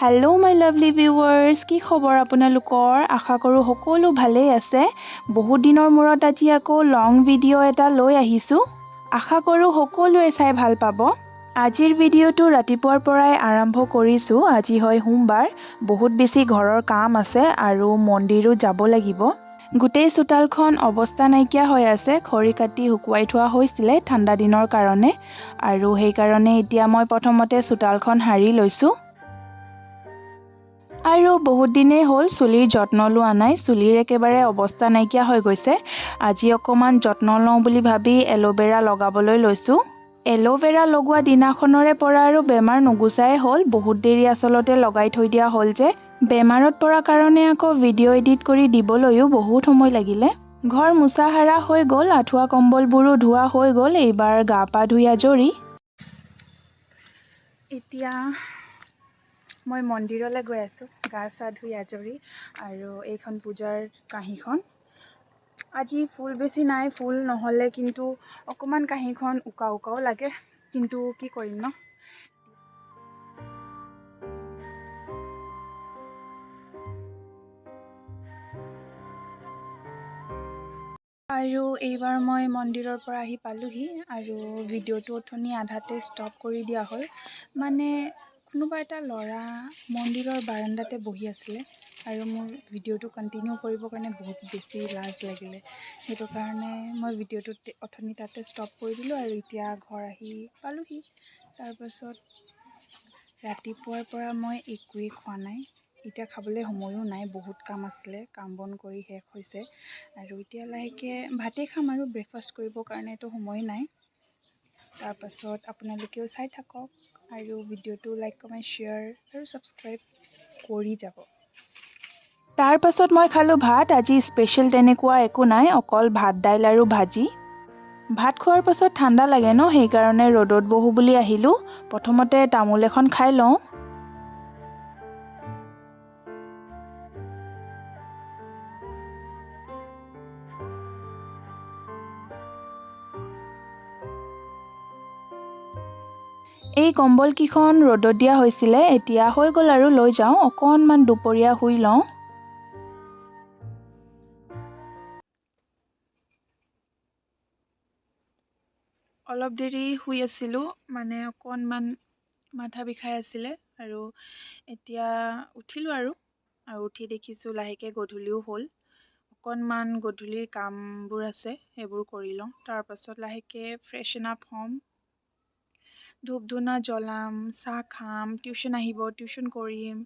Hello' my lovely viewers, কি খবৰ আপোনালোকৰ? আশা কৰোঁ সকলো ভালেই আছে। বহুত দিনৰ মূৰত আজি আকৌ লং ভিডিঅ' এটা লৈ আহিছোঁ। আশা কৰোঁ সকলোৱে চাই ভাল পাব। আজিৰ ভিডিঅ'টো ৰাতিপুৱাৰ পৰাই আৰম্ভ কৰিছোঁ। আজি হয় সোমবাৰ, বহুত বেছি ঘৰৰ কাম আছে আৰু মন্দিৰো যাব লাগিব। গোটেই চোতালখন অৱস্থা নাইকিয়া হৈ আছে। খৰি কাটি শুকুৱাই থোৱা হৈছিলে ঠাণ্ডা দিনৰ কাৰণে, আৰু সেইকাৰণে এতিয়া মই প্ৰথমতে চোতালখন সাৰি লৈছোঁ। আৰু বহুত দিনেই হ'ল চুলিৰ যত্ন লোৱা নাই। চুলিৰ একেবাৰে অৱস্থা নাইকিয়া হৈ গৈছে। আজি অকণমান যত্ন লওঁ বুলি ভাবি এল'ভেৰা লগাবলৈ লৈছোঁ। এল'ভেৰা লগোৱা দিনাখনৰে পৰা আৰু বেমাৰ নুগুচাই হ'ল। বহুত দেৰি আচলতে লগাই থৈ দিয়া হ'ল যে, বেমাৰত পৰা কাৰণে আকৌ ভিডিঅ' এডিট কৰি দিবলৈও বহুত সময় লাগিলে। ঘৰ মোচা সাৰা হৈ গ'ল, আঁঠুৱা কম্বলবোৰো ধোৱা হৈ গ'ল। এইবাৰ গা পা ধুই আজৰি। এতিয়া মই মন্দিৰলৈ গৈ আছোঁ, গা চা ধুই আজৰি। আৰু এইখন পূজাৰ কাঁহীখন। আজি ফুল বেছি নাই, ফুল নহ'লে কিন্তু অকণমান কাঁহীখন উকাও লাগে, কিন্তু কি কৰিম ন। আৰু এইবাৰ মই মন্দিৰৰ পৰা আহি পালোহি, আৰু ভিডিঅ'টো অথনি আধাতে ষ্টপ কৰি দিয়া হ'ল। মানে কোনোবা এটা ল'ৰা মন্দিৰৰ বাৰাণ্ডাতে বহি আছিলে, আৰু মোৰ ভিডিঅ'টো কণ্টিনিউ কৰিবৰ কাৰণে বহুত বেছি লাজ লাগিলে। সেইটো কাৰণে মই ভিডিঅ'টো অথনি তাতে ষ্টপ কৰি দিলোঁ, আৰু এতিয়া ঘৰ আহি পালোহি। তাৰপাছত ৰাতিপুৱাৰ পৰা মই একোৱেই খোৱা নাই। এতিয়া খাবলৈ সময়ো নাই, বহুত কাম আছিলে, কাম বন কৰি শেষ হৈছে। আৰু এতিয়া লাহেকৈ ভাতেই খাম, আৰু ব্ৰেকফাষ্ট কৰিবৰ কাৰণেতো সময় নাই। তাৰপাছত আপোনালোকেও চাই থাকক, আৰু ভিডিঅ'টো লাইক কমেণ্ট শ্বেয়াৰ আৰু ছাবস্ক্ৰাইব কৰি যাব। তাৰপাছত মই খালোঁ ভাত। আজি স্পেচিয়েল তেনেকুৱা একো নাই, অকল ভাত দাইল আৰু ভাজি। ভাত খোৱাৰ পাছত ঠাণ্ডা লাগে ন, সেইকাৰণে ৰ'দত বহোঁ বুলি আহিলোঁ। প্ৰথমতে তামোল এখন খাই লওঁ। এই কম্বলকেইখন ৰ'দত দিয়া হৈছিলে, এতিয়া হৈ গ'ল আৰু লৈ যাওঁ। অকণমান দুপৰীয়া শুই লওঁ। অলপ দেৰি শুই আছিলোঁ, মানে অকণমান মাথা বিষাই আছিলে, আৰু এতিয়া উঠিলোঁ আৰু উঠি দেখিছোঁ লাহেকৈ গধূলিও হ'ল। অকণমান গধূলিৰ কামবোৰ আছে, সেইবোৰ কৰি লওঁ। তাৰপাছত লাহেকৈ ফ্ৰেছন আপ হ'ম, ধূপ ধূনা জ্বলাম, চাহ খাম, টিউশ্যন আহিব, টিউশ্যন কৰিম।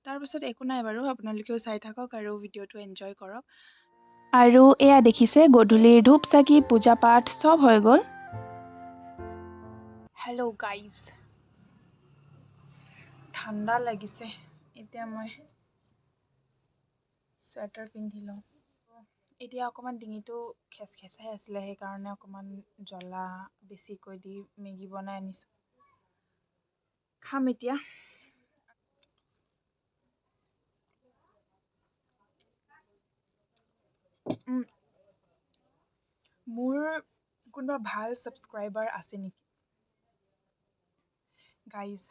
তাৰপাছত একো নাই বাৰু, আপোনালোকেও চাই থাকক আৰু ভিডিঅ'টো এনজয় কৰক। আৰু এয়া দেখিছে, গধূলিৰ ধূপ চাকি পূজা পাঠ চব হৈ গ'ল। হেল্ল' গাইজ, ঠাণ্ডা লাগিছে। এতিয়া মই চুৱেটাৰ পিন্ধি লওঁ। এতিয়া অকণমান ডিঙিটো খেচখেচাই আছিলে, সেইকাৰণে অকণমান জ্বলা বেছিকৈ দি মেগী বনাই আনিছোঁ, খাম এতিয়া। মোৰ কোনোবা ভাল ছাবস্ক্ৰাইবাৰ আছে নেকি গাইজ?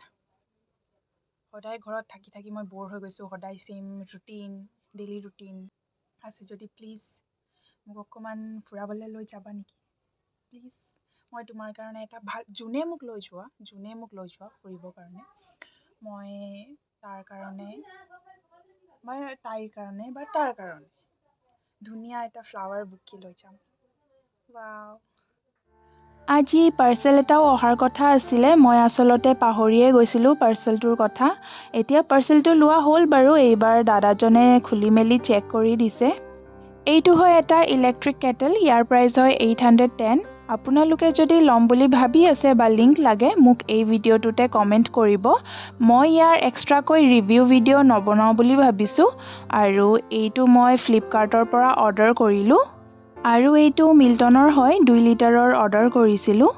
সদায় ঘৰত থাকি থাকি মই ব'ৰ হৈ গৈছোঁ। সদায় ছেইম ৰুটিন, ডেইলি ৰুটিন। আছে যদি প্লিজ মোক অকণমান ফুৰাবলৈ লৈ যাবা নেকি? প্লিজ, মই তোমাৰ কাৰণে এটা ভাল, যোনে মোক লৈ যোৱা ফুৰিবৰ কাৰণে, মই তাইৰ কাৰণে বা তাৰ কাৰণে ধুনীয়া এটা ফ্লাৱাৰ বুকে লৈ যাম। ৱাও। আজি পাৰ্চেল এটাও অহাৰ কথা আছিলে, মই আচলতে পাহৰিয়ে গৈছিলোঁ পাৰ্চেলটোৰ কথা। এতিয়া পাৰ্চেলটো লোৱা হ'ল বাৰু। এইবাৰ দাদাজনে খুলি মেলি চেক কৰি দিছে। এইটো হয় এটা ইলেক্ট্ৰিক কেটেল, ইয়াৰ প্ৰাইচ হয় 810। আপোনালোকে যদি ল'ম বুলি ভাবি আছে বা লিংক লাগে, মোক এই ভিডিঅ'টোতে কমেণ্ট কৰিব। মই ইয়াৰ এক্সট্ৰাকৈ ৰিভিউ ভিডিঅ' নবনাওঁ বুলি ভাবিছোঁ। আৰু এইটো মই ফ্লিপকাৰ্টৰ পৰা অৰ্ডাৰ কৰিলোঁ, আৰু এইটো মিল্টনৰ হয়, 2 লিটাৰৰ অৰ্ডাৰ কৰিছিলোঁ।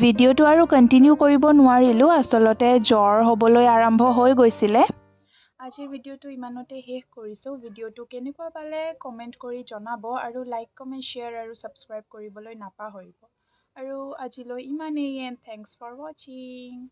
ভিডিঅ'টো আৰু কণ্টিনিউ কৰিব নোৱাৰিলোঁ, আচলতে জ্বৰ হ'বলৈ আৰম্ভ হৈ গৈছিলে। আজিৰ ভিডিঅ'টো ইমানতে শেষ কৰিছোঁ। ভিডিঅ'টো কেনেকুৱা পালে কমেণ্ট কৰি জনাব আৰু লাইক কমেণ্ট শ্বেয়াৰ আৰু ছাবস্ক্ৰাইব কৰিবলৈ নাপাহৰিব। আৰু আজিলৈ ইমানেই, এণ্ড থেংকছ ফৰ ৱাচিং।